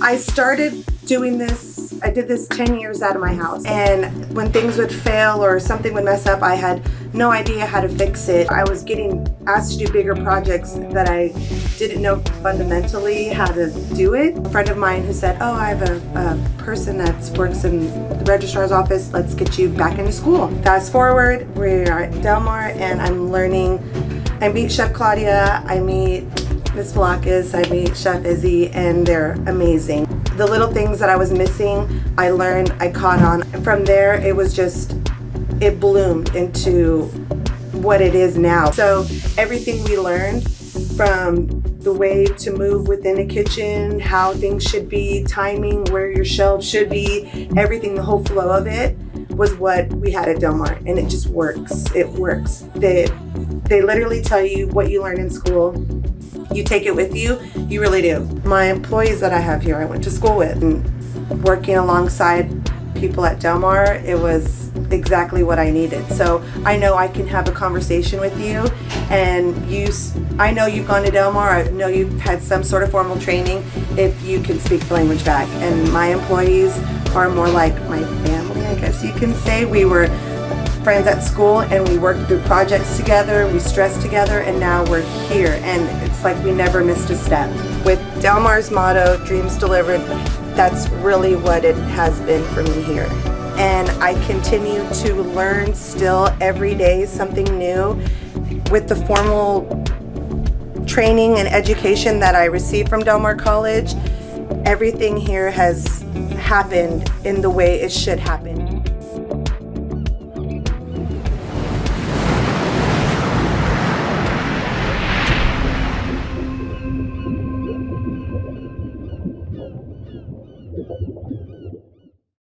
I started doing this, I did this 10 years out of my house. And when things would fail or something would mess up, I had no idea how to fix it. I was getting asked to do bigger projects that I didn't know fundamentally how to do it. A friend of mine who said, oh, I have a person that works in the registrar's office, let's get you back into school. Fast forward, we're at Del Mar and I'm learning. I meet Chef Claudia, I meet Miss Velakis, I meet Chef Izzy, and they're amazing. The little things that I was missing, I learned, I caught on. And from there, it was just, it bloomed into what it is now. So everything we learned, from the way to move within a kitchen, how things should be, timing, where your shelves should be, everything, the whole flow of it was what we had at Del Mar, and it just works. It works. They literally tell you what you learn in school. You take it with you, you really do. My employees that I have here, I went to school with, and working alongside people at Del Mar, it was exactly what I needed. So I know I can have a conversation with you, and I know you've gone to Del Mar, I know you've had some sort of formal training if you can speak the language back. And my employees are more like my family, I guess you can say. We were friends at school and we worked through projects together, we stressed together, and now we're here, and it's like we never missed a step. With Del Mar's motto, dreams delivered, that's really what it has been for me here. And I continue to learn still every day something new. With the formal training and education that I received from Del Mar College, everything here has happened in the way it should happen.